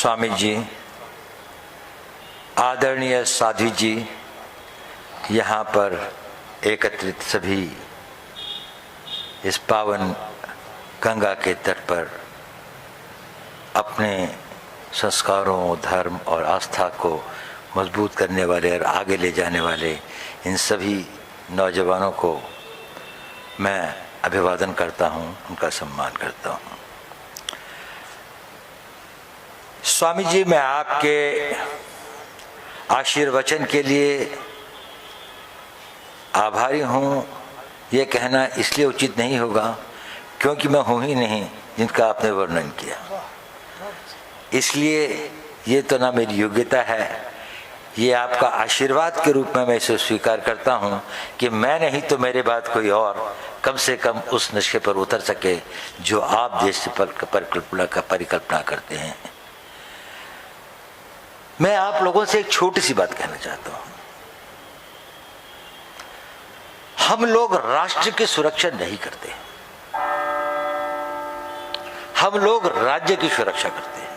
स्वामी जी, आदरणीय साध्वी जी, यहाँ पर एकत्रित सभी इस पावन गंगा के तट पर अपने संस्कारों, धर्म और आस्था को मजबूत करने वाले और आगे ले जाने वाले इन सभी नौजवानों को मैं अभिवादन करता हूँ, उनका सम्मान करता हूँ। स्वामी जी, मैं आपके आशीर्वचन के लिए आभारी हूँ। ये कहना इसलिए उचित नहीं होगा क्योंकि मैं हूँ ही नहीं जिनका आपने वर्णन किया, इसलिए ये तो ना मेरी योग्यता है, ये आपका आशीर्वाद के रूप में मैं इसे स्वीकार करता हूँ कि मैं नहीं तो मेरे बाद कोई और कम से कम उस नशे पर उतर सके जो आप जैसे परिकल्पना करते हैं। मैं आप लोगों से एक छोटी सी बात कहना चाहता हूँ। हम लोग राष्ट्र की सुरक्षा नहीं करते, हम लोग राज्य की सुरक्षा करते हैं।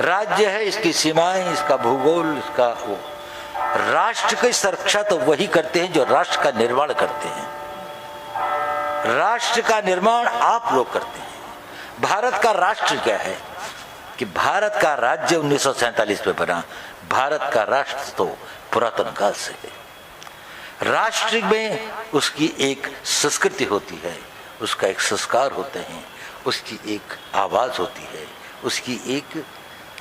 राज्य है, इसकी सीमाएं, इसका भूगोल, इसका वो। राष्ट्र की सुरक्षा तो वही करते हैं जो राष्ट्र का निर्माण करते हैं। राष्ट्र का निर्माण आप लोग करते हैं। भारत का राष्ट्र क्या है कि भारत का राज्य 1947 में बना। भारत का राष्ट्र तो पुरातन काल से है। राष्ट्र में उसकी एक संस्कृति होती है, उसका एक संस्कार होते हैं, उसकी एक आवाज होती है, उसकी एक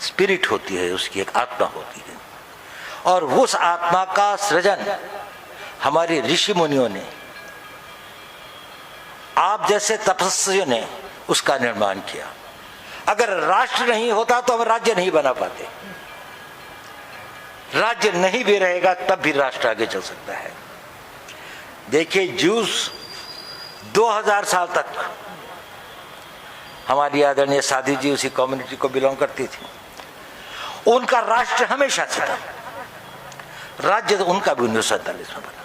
स्पिरिट होती है, उसकी एक आत्मा होती है। और उस आत्मा का सृजन हमारे ऋषि मुनियों ने, आप जैसे तपस्वियों ने उसका निर्माण किया। अगर राष्ट्र नहीं होता तो हम राज्य नहीं बना पाते। राज्य नहीं भी रहेगा तब भी राष्ट्र आगे चल सकता है। देखिए, जूस 2000 साल तक हमारी आदरणीय साध्वी जी उसी कम्युनिटी को बिलोंग करती थी। उनका राष्ट्र हमेशा से था। राज्य तो उनका भी 1947 में बना।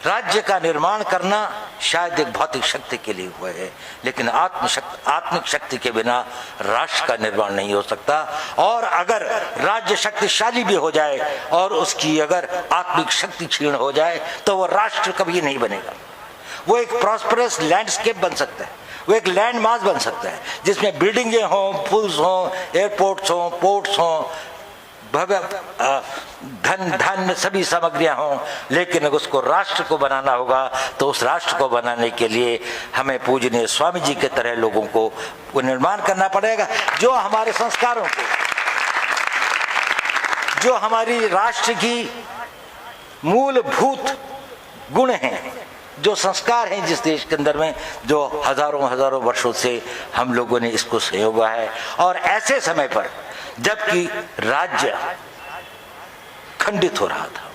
राज्य का निर्माण करना शायद एक भौतिक शक्ति के लिए हुआ है, लेकिन आत्मिक शक्ति के बिना राष्ट्र का निर्माण नहीं हो सकता। और अगर राज्य शक्तिशाली भी हो जाए और उसकी अगर आत्मिक शक्ति क्षीण हो जाए तो वो राष्ट्र कभी नहीं बनेगा। वो एक प्रॉस्परस लैंडस्केप बन सकता है, वो एक लैंड मास बन सकता है जिसमें बिल्डिंगें हों, पुल्स हों, एयरपोर्ट्स हों, पोर्ट्स हों, भव्य धन सभी सामग्रियां हों, लेकिन अगर उसको राष्ट्र को बनाना होगा तो उस राष्ट्र को बनाने के लिए हमें पूजनीय स्वामी जी के तरह लोगों को निर्माण करना पड़ेगा, जो हमारे संस्कारों को, जो हमारी राष्ट्र की मूलभूत गुण हैं, जो संस्कार हैं जिस देश के अंदर में, जो हजारों वर्षों से हम लोगों ने इसको सहयोगा है। और ऐसे समय पर जबकि राज्य खंडित हो रहा था,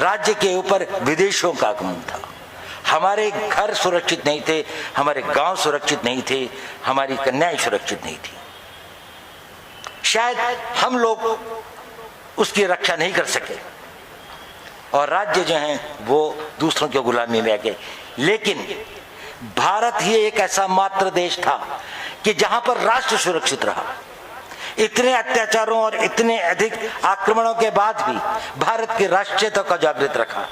राज्य के ऊपर विदेशियों का आगमन था, हमारे घर सुरक्षित नहीं थे, हमारे गांव सुरक्षित नहीं थे, हमारी कन्याएं सुरक्षित नहीं थी, शायद हम लोग उसकी रक्षा नहीं कर सके और राज्य जो हैं वो दूसरों की गुलामी में आ गए। लेकिन भारत ही एक ऐसा मात्र देश था कि जहां पर राष्ट्र सुरक्षित रहा। इतने अत्याचारों और इतने अधिक आक्रमणों के बाद भी भारत की राष्ट्रीयता को जागृत रखा।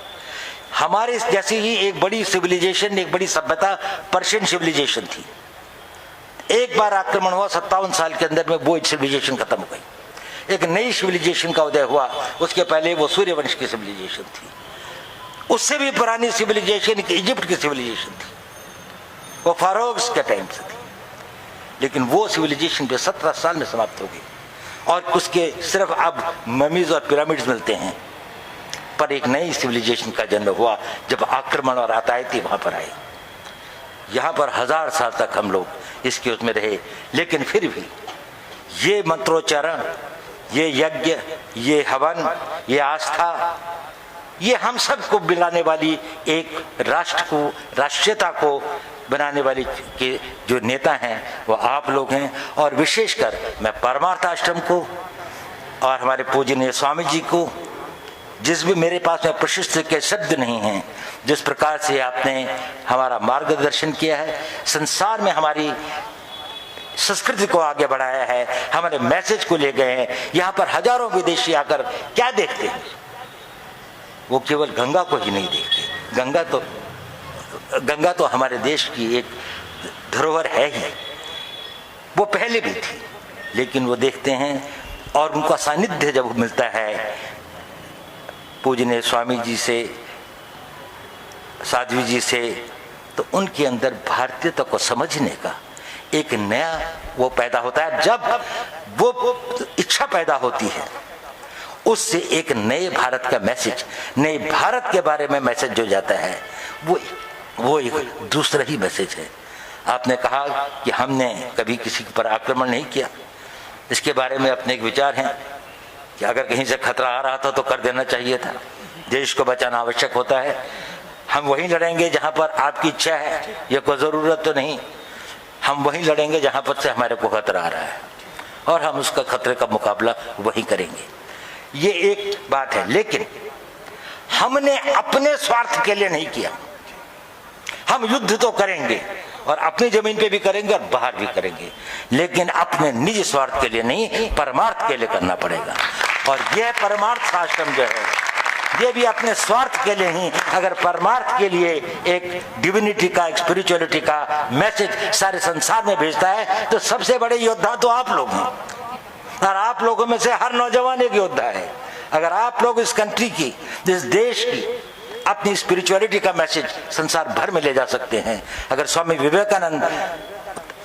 हमारे जैसी ही एक बड़ी सिविलाइजेशन, एक बड़ी सभ्यता पर्शियन सिविलाइजेशन थी। एक बार आक्रमण हुआ, 57 साल के अंदर में वो सिविलाइजेशन खत्म हो गई। एक नई सिविलाइजेशन का उदय हुआ। उसके पहले वो सूर्यवंश की सिविलाइजेशन थी। उससे भी पुरानी सिविलाइजेशन इजिप्ट की सिविलाइजेशन थी, वो फारोक्स के टाइम से थी। लेकिन वो सिविलाइजेशन भी 17 साल में समाप्त हो गई और उसके सिर्फ अब ममीज और पिरामिड्स मिलते हैं। पर एक नई सिविलाइजेशन का जन्म हुआ जब आक्रमण और आतंकी वहां पर आए। यहाँ पर 1000 साल तक हम लोग इसके उसमें रहे, लेकिन फिर भी ये मंत्रोच्चारण, ये यज्ञ, ये हवन, ये आस्था, ये हम सबको मिलाने वाली एक राष्ट्र को, राष्ट्रीयता को बनाने वाली के जो नेता हैं वो आप लोग हैं। और विशेषकर मैं परमार्थ आश्रम को और हमारे पूजनीय स्वामी जी को, जिस भी मेरे पास में प्रशस्त के शब्द नहीं हैं, जिस प्रकार से आपने हमारा मार्गदर्शन किया है, संसार में हमारी संस्कृति को आगे बढ़ाया है, हमारे मैसेज को ले गए हैं। यहाँ पर हजारों विदेशी आकर क्या देखते हैं? वो केवल गंगा को ही नहीं देखते। गंगा तो हमारे देश की एक धरोहर है ही, वो पहले भी थी, लेकिन वो देखते हैं और उनका सानिध्य जब मिलता है पूजनीय स्वामी जी से, साध्वी जी से, तो उनके अंदर भारतीयता को समझने का एक नया वो पैदा होता है। जब वो इच्छा पैदा होती है, उससे एक नए भारत का मैसेज, नए भारत के बारे में मैसेज जो जाता है, वो एक दूसरा ही मैसेज है। आपने कहा कि हमने कभी किसी पर आक्रमण नहीं किया, इसके बारे में अपने एक विचार हैं कि अगर कहीं से खतरा आ रहा था तो कर देना चाहिए था। देश को बचाना आवश्यक होता है। हम वहीं लड़ेंगे जहां पर आपकी इच्छा है, ये कोई ज़रूरत तो नहीं। हम वहीं लड़ेंगे जहां पर से हमारे को खतरा आ रहा है, और हम उसका खतरे का मुकाबला वहीं करेंगे। ये एक बात है। लेकिन हमने अपने स्वार्थ के लिए नहीं किया। हम युद्ध तो करेंगे, और अपनी जमीन पे भी करेंगे और बाहर भी करेंगे, लेकिन अपने निजी स्वार्थ के लिए नहीं, परमार्थ के लिए करना पड़ेगा। और यह परमार्थ आश्रम जो है, ये भी अपने स्वार्थ के लिए ही, अगर परमार्थ के लिए एक डिविनिटी का, एक स्पिरिचुअलिटी का मैसेज सारे संसार में भेजता है, तो सबसे बड़े योद्धा तो आप लोग हैं। और आप लोगों में से हर नौजवान एक योद्धा है। अगर आप लोग इस कंट्री की, इस देश की अपनी स्पिरिचुअलिटी का मैसेज संसार भर में ले जा सकते हैं, अगर स्वामी विवेकानंद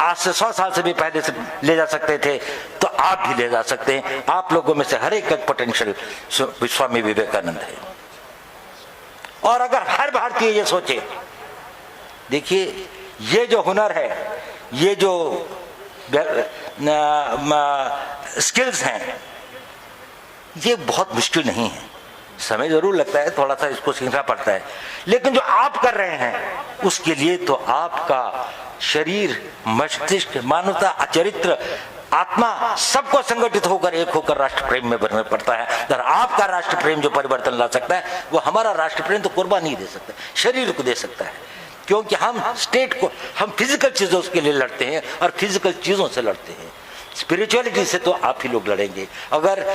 आज से 100 साल से भी पहले से ले जा सकते थे, तो आप भी ले जा सकते हैं। आप लोगों में से हर एक पोटेंशियल स्वामी विवेकानंद है। और अगर हर भारतीय ये सोचे, देखिए ये जो हुनर है, ये जो स्किल्स हैं, ये बहुत मुश्किल नहीं है। समय जरूर लगता है, थोड़ा सा इसको सीखना पड़ता है, लेकिन जो आप कर रहे हैं उसके लिए तो आपका शरीर, मस्तिष्क, मानवता, चरित्र, आत्मा सबको संगठित होकर एक होकर राष्ट्र प्रेम में बनना पड़ता है। अगर आपका राष्ट्र प्रेम जो परिवर्तन ला सकता है, वो हमारा राष्ट्र प्रेम तो कुर्बान नहीं दे सकता, शरीर को दे सकता है। क्योंकि हम स्टेट को, हम फिजिकल चीजों के लिए लड़ते हैं और फिजिकल चीजों से लड़ते हैं। स्पिरिचुअलिटी से तो आप ही लोग लड़ेंगे। अगर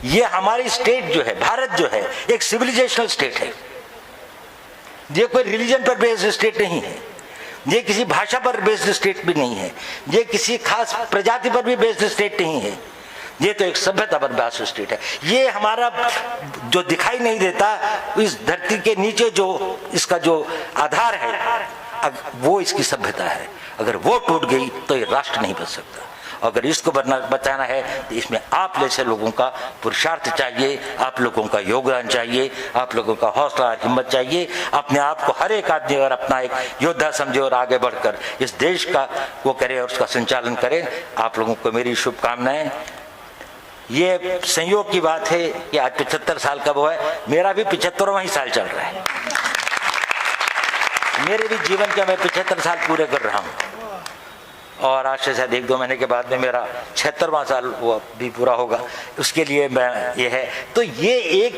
ये हमारी स्टेट जो है, भारत जो है, एक सिविलाइजेशनल स्टेट है। ये कोई रिलीजन पर बेस्ड स्टेट नहीं है, ये किसी भाषा पर बेस्ड स्टेट भी नहीं है, ये किसी खास प्रजाति पर भी बेस्ड स्टेट नहीं है। ये तो एक सभ्यता पर बेस्ड स्टेट है। ये हमारा जो दिखाई नहीं देता, इस धरती के नीचे जो इसका जो आधार है, वो इसकी सभ्यता है। अगर वो टूट गई तो ये राष्ट्र नहीं बच सकता। अगर इसको बचाना है तो इसमें आप जैसे लोगों का पुरुषार्थ चाहिए, आप लोगों का योगदान चाहिए, आप लोगों का हौसला और हिम्मत चाहिए। अपने आप को हर एक आदमी और अपना एक योद्धा समझे और आगे बढ़कर इस देश का वो करे और उसका संचालन करें। आप लोगों को मेरी शुभकामनाएं। ये संयोग की बात है कि आज 75 साल का वो है, मेरा भी 75वां ही साल चल रहा है। मेरे भी जीवन के मैं 75 साल पूरे कर रहा हूँ, और आज से शायद 1-2 महीने के बाद में मेरा 76वां साल वो भी पूरा होगा। उसके लिए मैं ये है, तो ये एक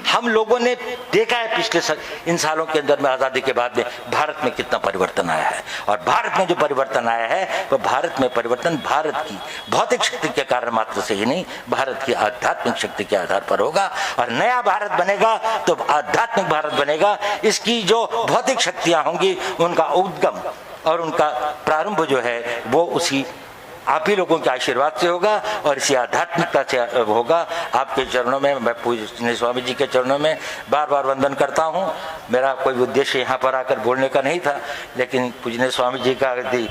हम लोगों ने देखा है पिछले इन सालों के अंदर में, आज़ादी के बाद में भारत में कितना परिवर्तन आया है। और भारत में जो परिवर्तन आया है, वो भारत में परिवर्तन भारत की भौतिक शक्ति के कारण मात्र से ही नहीं, भारत की आध्यात्मिक शक्ति के आधार पर होगा। और नया भारत बनेगा तो आध्यात्मिक भारत बनेगा। इसकी जो भौतिक शक्तियां होंगी, उनका उद्गम और उनका प्रारंभ जो है वो उसी आप ही लोगों के आशीर्वाद से होगा और इसी आध्यात्मिकता से होगा। आपके चरणों में, मैं पूज्य स्वामी जी के चरणों में बार बार वंदन करता हूँ। मेरा कोई उद्देश्य यहाँ पर आकर बोलने का नहीं था, लेकिन पूज्य स्वामी जी का यदि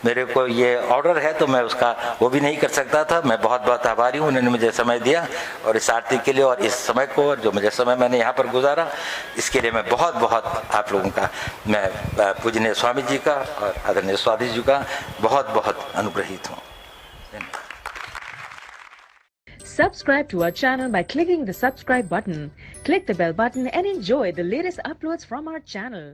मेरे को ये ऑर्डर है तो मैं उसका वो भी नहीं कर सकता था। मैं बहुत बहुत आभारी हूँ, उन्होंने मुझे समय दिया और इस आरती के लिए और इस समय को, और जो मुझे समय मैंने यहाँ पर गुजारा, इसके लिए मैं बहुत बहुत आप लोगों का, मैं पूजनीय स्वामी जी का और आदरणीय स्वामी जी का बहुत बहुत अनुग्रहित हूँ। Subscribe to our channel by clicking the subscribe button. Click the bell button and enjoy the latest uploads from our channel.